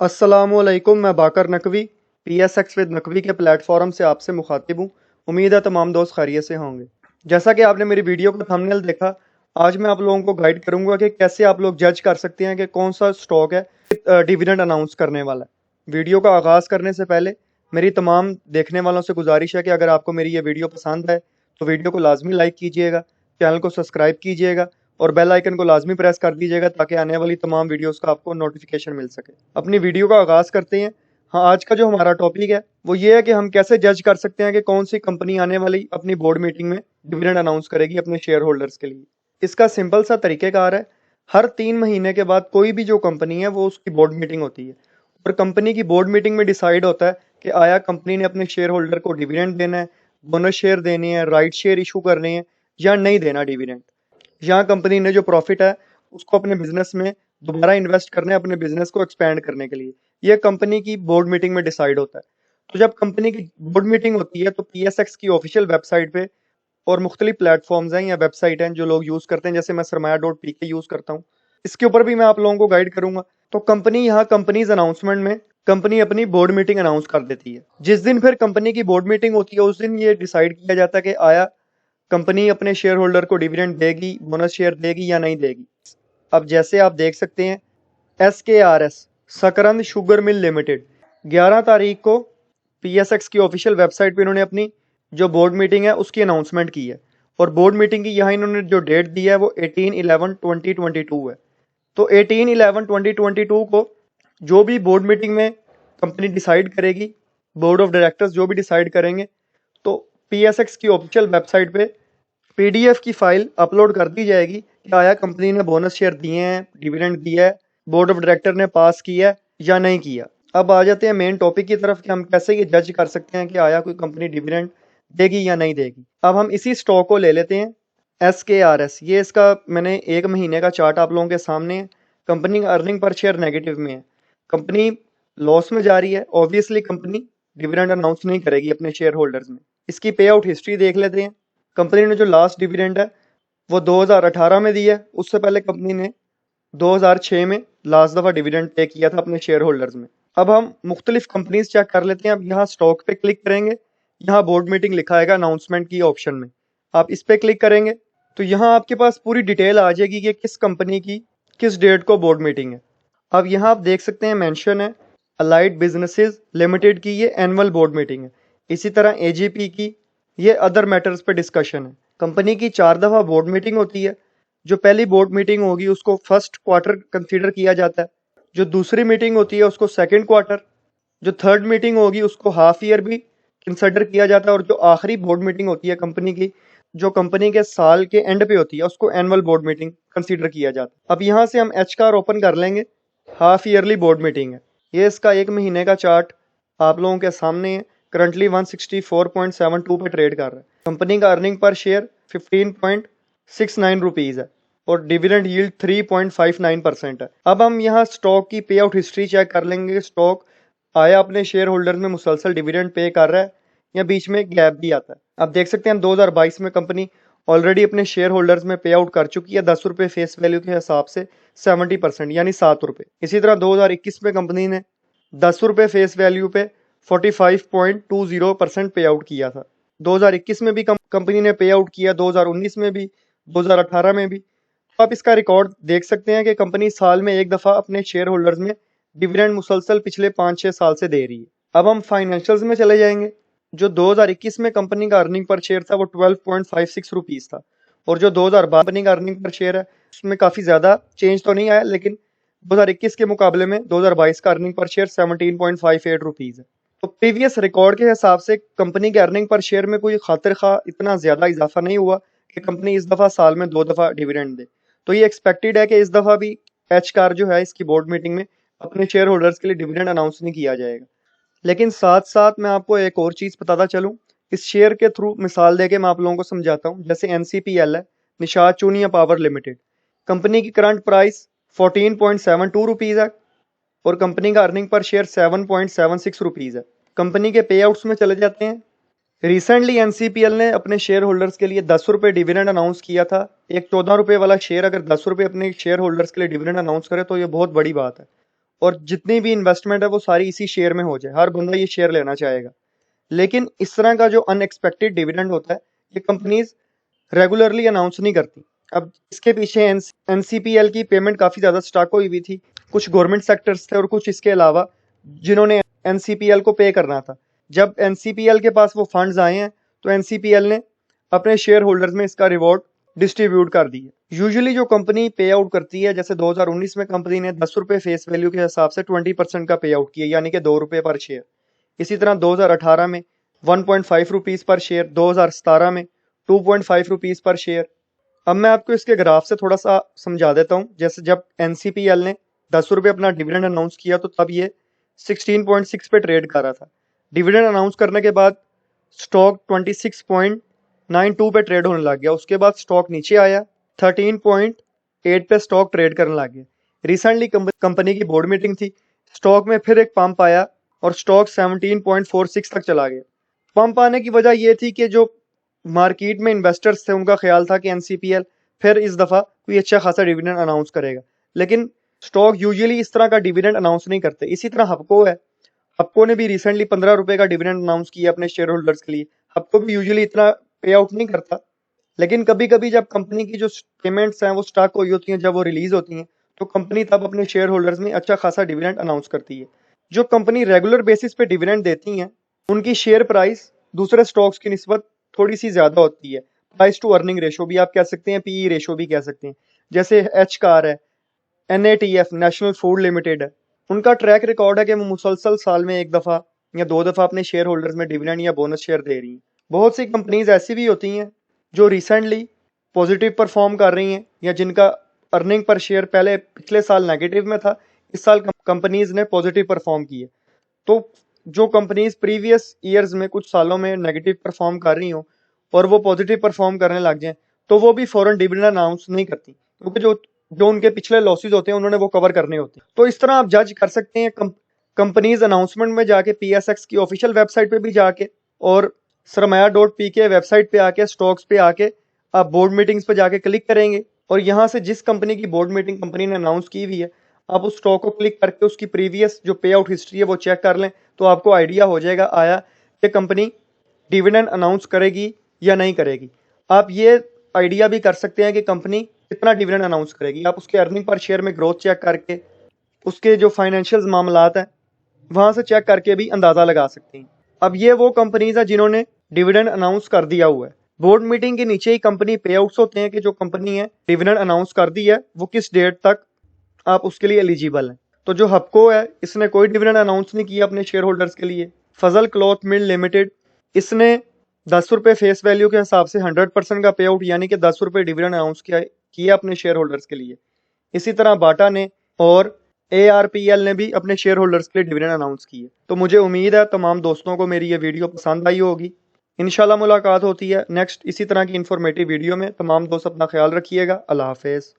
अस्सलामुअलैकुम, मैं बाकर Naqvi PSX with Naqvi के प्लेटफॉर्म से आपसे मुखातिब हूँ। उम्मीद है तमाम दोस्त खैरियत से होंगे। जैसा कि आपने मेरी वीडियो का थंबनेल देखा, आज मैं आप लोगों को गाइड करूंगा कि कैसे आप लोग जज कर सकते हैं कि कौन सा स्टॉक है डिविडेंड अनाउंस करने वाला है। वीडियो का आगाज़ करने से पहले मेरी तमाम देखने वालों से गुजारिश है कि अगर आपको मेरी ये वीडियो पसंद है तो वीडियो को लाजमी लाइक कीजिएगा, चैनल को सब्सक्राइब कीजिएगा और बेल आइकन को लाजमी प्रेस कर दीजिएगा ताकि आने वाली तमाम वीडियोस का आपको नोटिफिकेशन मिल सके। अपनी वीडियो का आगाज़ करते हैं। हाँ, आज का जो हमारा टॉपिक है वो ये है कि हम कैसे जज कर सकते हैं कि कौन सी कंपनी आने वाली अपनी बोर्ड मीटिंग में डिविडेंड अनाउंस करेगी अपने शेयर होल्डर्स के लिए। इसका सिंपल सा तरीक़ेकार है, हर 3 महीने के बाद कोई भी जो कंपनी है वो उसकी बोर्ड मीटिंग होती है और कंपनी की बोर्ड मीटिंग में डिसाइड होता है कि आया कंपनी ने अपने शेयर होल्डर को डिविडेंड देना है, बोनस शेयर देने हैं, राइट शेयर इशू करने हैं या नहीं देना डिविडेंड। यहाँ कंपनी ने जो प्रॉफिट है उसको अपने बिजनेस में दोबारा इन्वेस्ट करना है, अपने बिजनेस को एक्सपेंड करने के लिए। यह कंपनी की बोर्ड मीटिंग में डिसाइड होता है। तो जब कंपनी की बोर्ड मीटिंग होती है तो PSX की ऑफिशियल वेबसाइट पे और मुख्तलिफ प्लेटफॉर्म्स हैं या वेबसाइट हैं जो लोग यूज़ करते हैं, जैसे मैं सरमाया.pk यूज़ करता हूँ, इसके ऊपर भी मैं आप लोगों को गाइड करूंगा। तो कंपनी यहाँ कंपनीज अनाउंसमेंट में कंपनी अपनी बोर्ड मीटिंग अनाउंस कर देती है। जिस दिन फिर कंपनी की बोर्ड मीटिंग होती है उस दिन ये डिसाइड किया जाता है कि आया कंपनी अपने शेयर होल्डर को डिविडेंड देगी, बोनस शेयर देगी या नहीं देगी। अब जैसे आप देख सकते हैं, SKRS सकरंद शुगर मिल लिमिटेड 11 तारीख को PSX की ऑफिशियल वेबसाइट पे इन्होंने अपनी जो बोर्ड मीटिंग है उसकी अनाउंसमेंट की है और बोर्ड मीटिंग की यहाँ इन्होंने जो डेट दी है वो 18/11/2022 है। तो 18/11/2022 को जो भी बोर्ड मीटिंग में कंपनी डिसाइड करेगी, बोर्ड ऑफ डायरेक्टर्स जो भी डिसाइड करेंगे, तो PSX की ऑफिशियल वेबसाइट पे PDF की फाइल अपलोड कर दी जाएगी कि आया कंपनी ने बोनस शेयर दिए हैं, डिविडेंड दिया है, बोर्ड ऑफ डायरेक्टर ने पास किया या नहीं किया। अब आ जाते हैं मेन टॉपिक की तरफ कि हम कैसे ये जज कर सकते हैं कि आया कोई कंपनी डिविडेंड देगी या नहीं देगी। अब हम इसी स्टॉक को ले लेते हैं, SKRS। ये इसका मैंने 1 महीने का चार्ट आप लोगों के सामने है। कंपनी का अर्निंग पर शेयर नेगेटिव में है, कंपनी लॉस में जा रही है। ऑब्वियसली कंपनी डिविडेंड अनाउंस नहीं करेगी अपने शेयर होल्डर्स में। इसकी पे आउट हिस्ट्री देख लेते हैं। कंपनी ने जो लास्ट डिविडेंड है वो 2018 में दिया है। उससे पहले कंपनी ने 2006 में लास्ट दफ़ा डिविडेंड पे किया था अपने शेयर होल्डर्स में। अब हम मुख्तलिफ कंपनीज चेक कर लेते हैं। अब यहाँ स्टॉक पे क्लिक करेंगे, यहाँ बोर्ड मीटिंग लिखा आएगा अनाउंसमेंट की ऑप्शन में, आप इस पे क्लिक करेंगे तो यहाँ आपके पास पूरी डिटेल आ जाएगी कि किस कंपनी की किस डेट को बोर्ड मीटिंग है। अब यहाँ आप देख सकते हैं मेंशन है अलाइड बिजनेसेस लिमिटेड की ये एनुअल बोर्ड मीटिंग है। इसी तरह AGP की ये अदर मैटर्स पे डिस्कशन है। कंपनी की 4 दफ़ा बोर्ड मीटिंग होती है। जो पहली बोर्ड मीटिंग होगी उसको फर्स्ट क्वार्टर कंसीडर किया जाता है, जो दूसरी मीटिंग होती है उसको सेकंड क्वार्टर, जो थर्ड मीटिंग होगी उसको हाफ ईयर भी कंसिडर किया जाता है और जो आखिरी बोर्ड मीटिंग होती है कंपनी की, जो कंपनी के साल के एंड पे होती है, उसको एनुअल बोर्ड मीटिंग कंसीडर किया जाता है। अब यहाँ से हम HCAR ओपन कर लेंगे, हाफ ईयरली बोर्ड मीटिंग है। ये इसका 1 महीने का चार्ट आप लोगों के सामने है। करंटली 164.72 पे ट्रेड कर रहा है। कंपनी का अर्निंग पर शेयर 15.69 रुपीज़ है और डिविडेंड यील्ड 3.59% है। अब हम यहाँ स्टॉक की पे आउट हिस्ट्री चेक कर लेंगे। स्टॉक आया अपने शेयर होल्डर में मुसलसल डिविडेंड पे कर रहा है या बीच में गैप भी आता है। आप देख सकते हैं 2022 में कंपनी ऑलरेडी अपने शेयर होल्डर्स में पे आउट कर चुकी है 10 रुपये फेस वैल्यू के हिसाब से 70% यानी 7 रुपये। इसी तरह 2021 में कंपनी ने 10 रुपये फेस वैल्यू पे 45.20% पे आउट किया था। 2021 में भी कंपनी ने पे आउट किया, 2019 में भी, 2018 में भी। तो आप इसका रिकॉर्ड देख सकते हैं कि कंपनी साल में एक दफ़ा अपने शेयर होल्डर्स में डिविडेंड मुसलसल पिछले 5-6 साल से दे रही है। अब हम फाइनेंशियल्स में चले जाएंगे। जो 2021 में कंपनी का अर्निंग पर शेयर था वो 12.56 रुपीज़ था और जो 2022 कंपनी का अर्निंग पर शेयर है उसमें काफ़ी ज़्यादा चेंज तो नहीं आया, लेकिन 2021 के मुकाबले में 2022 का अर्निंग पर शेयर 17.58 रुपीज़ है। तो प्रीवियस रिकॉर्ड के हिसाब से कंपनी के अर्निंग पर शेयर में कोई खातिर खा इतना ज़्यादा इजाफा नहीं हुआ कि कंपनी इस दफ़ा साल में 2 दफ़ा डिविडेंड दे। तो ये एक्सपेक्टेड है कि इस दफ़ा भी HCAR जो है इसकी बोर्ड मीटिंग में अपने शेयर होल्डर्स के लिए डिविडेंड अनाउंस नहीं किया जाएगा। लेकिन साथ साथ मैं आपको एक और चीज़ बताता चलूँ, इस शेयर के थ्रू मिसाल देके मैं आप लोगों को समझाता हूँ। जैसे NCPL है, Nishad Chunian power limited, company की करंट प्राइस 14.72 रुपीज़ है और कंपनी का अर्निंग पर शेयर 7.76 रुपीज़ है। कंपनी के पे आउट्स में चले जाते हैं। रिसेंटली NCPL ने अपने शेयर होल्डर्स के लिए 10 रुपये डिविडेंड अनाउंस किया था। एक 14 रुपये वाला शेयर अगर 10 रुपये अपने शेयर होल्डर्स के लिए डिविडेंड अनाउंस करे तो ये बहुत बड़ी बात है और जितनी भी इन्वेस्टमेंट है वो सारी इसी शेयर में हो जाए, हर बंदा ये शेयर लेना चाहेगा। लेकिन इस तरह का जो अनएक्सपेक्टेड डिविडेंड होता है ये कंपनीज रेगुलरली अनाउंस नहीं करती। अब इसके पीछे एनसीपीएल की पेमेंट काफ़ी ज़्यादा स्टॉक हुई हुई थी, कुछ गवर्नमेंट सेक्टर्स थे और कुछ इसके अलावा जिन्होंने एनसीपीएल को पे करना था। जब एनसीपीएल के पास वो फंड्स आए हैं तो एनसीपीएल ने अपने शेयर होल्डर्स में इसका रिवॉर्ड डिस्ट्रीब्यूट कर दी है। यूजुअली जो कंपनी पे आउट करती है, जैसे 2019 में कंपनी ने 10 रुपये फेस वैल्यू के हिसाब से 20% का पे आउट किया, यानी कि 2 रुपये पर शेयर। इसी तरह 2018 में 1.5 रुपीज़ पर शेयर, 2017 में 2.5 रुपीज़ पर शेयर। अब मैं आपको इसके ग्राफ से थोड़ा सा समझा देता हूँ। जैसे जब एनसीपीएल ने 10 रुपये अपना डिविडेंड अनाउंस किया तो तब ये 16.6 पे ट्रेड कर रहा था। डिविडेंड अनाउंस करने के बाद स्टॉक 26.92 पे ट्रेड होने लग गया। उसके बाद स्टॉक नीचे आया, 13.8 पे स्टॉक ट्रेड करने लग गया। रिसेंटली कंपनी की बोर्ड मीटिंग थी, स्टॉक में फिर एक पंप आया और स्टॉक 17.46 तक चला गया। पंप आने की वजह यह थी कि जो मार्केट में इन्वेस्टर्स थे उनका ख्याल था कि एनसीपीएल फिर इस दफ़ा कोई अच्छा खासा डिविडेंड अनाउंस करेगा, लेकिन स्टॉक यूजुअली इस तरह का डिविडेंड अनाउंस नहीं करते। इसी तरह हपको है, हपको ने भी रिसेंटली 15 रुपए का डिविडेंड अनाउंस किया अपने शेयर होल्डर्स के लिए। हपको भी यूजुअली इतना पे आउट नहीं करता, लेकिन कभी कभी जब कंपनी की जो पेमेंट्स हैं वो स्टॉक हुई होती हैं, जब वो रिलीज होती हैं तो कंपनी तब अपने शेयर होल्डर्स में अच्छा खासा डिविडेंड अनाउंस करती है। जो कंपनी रेगुलर बेसिस पे डिविडेंड देती हैं उनकी शेयर प्राइस दूसरे स्टॉक्स की निस्बत थोड़ी सी ज़्यादा होती है। प्राइस टू अर्निंग रेशो भी आप कह सकते हैं, पीई रेशो भी कह सकते हैं। जैसे एच कार है, एनएटीएफ नेशनल फूड लिमिटेड है, उनका ट्रैक रिकॉर्ड है कि वो मुसलसल साल में एक दफ़ा या 2 दफ़ा अपने शेयर होल्डर्स में डिविडेंड या बोनस शेयर दे रही हैं। बहुत सी कंपनीज ऐसी भी होती हैं जो रिसेंटली पॉजिटिव परफॉर्म कर रही हैं या जिनका अर्निंग पर शेयर पहले पिछले साल नेगेटिव में था, इस साल कंपनीज ने पॉजिटिव परफॉर्म किए। तो जो कंपनीज प्रीवियस ईयर्स में कुछ सालों में नेगेटिव परफॉर्म कर रही हों और वो पॉजिटिव परफॉर्म करने लग जाएं तो वो भी फॉरेन डिविडेंड अनाउंस नहीं करती, क्योंकि जो उनके पिछले लॉसेज होते हैं उन्होंने वो कवर करने होते हैं। तो इस तरह आप जज कर सकते हैं कंपनीज अनाउंसमेंट में जाके, पीएसएक्स की ऑफिशियल वेबसाइट पे भी जाके और सरमाया.पी के वेबसाइट पे आके, स्टॉक्स पे आके आप बोर्ड मीटिंग्स पे जाके क्लिक करेंगे और यहाँ से जिस कंपनी की बोर्ड मीटिंग कंपनी ने अनाउंस की हुई है आप उस स्टॉक को क्लिक करके उसकी प्रीवियस जो पे आउट हिस्ट्री है वो चेक कर लें, तो आपको आइडिया हो जाएगा आया कि कंपनी डिविडेंड अनाउंस करेगी या नहीं करेगी। आप ये आइडिया भी कर सकते हैं कि कंपनी कितना डिविडेंड अनाउंस करेगी। आप उसके अर्निंग पर शेयर में ग्रोथ चेक करके, उसके जो फाइनेंशियल मामलात हैं वहाँ से चेक करके भी अंदाज़ा लगा सकते हैं। अब ये वो कंपनीज है जिन्होंने डिविडेंड अनाउंस कर दिया हुआ है। बोर्ड मीटिंग के नीचे ही कंपनी पे आउट्स होते हैं कि जो कंपनी है डिविडेंड अनाउंस कर दी है वो किस डेट तक आप उसके लिए एलिजिबल हैं। तो जो हपको है इसने कोई डिविडेंड अनाउंस नहीं किया अपने शेयर होल्डर्स के लिए। फजल क्लॉथ मिल लिमिटेड, इसने 10 रुपये फेस वैल्यू के हिसाब से 100% का पे आउट यानी कि 10 रुपये डिविडेंड अनाउंस किया अपने शेयर होल्डर्स के लिए। इसी तरह बाटा ने और ARPL ने भी अपने शेयर होल्डर्स के लिए डिविडेंड अनाउंस किए। तो मुझे उम्मीद है तमाम दोस्तों को मेरी ये वीडियो पसंद आई होगी। इंशाल्लाह मुलाकात होती है नेक्स्ट इसी तरह की इंफॉर्मेटिव वीडियो में। तमाम दोस्त अपना ख्याल रखिएगा। अल्लाह हाफिज़।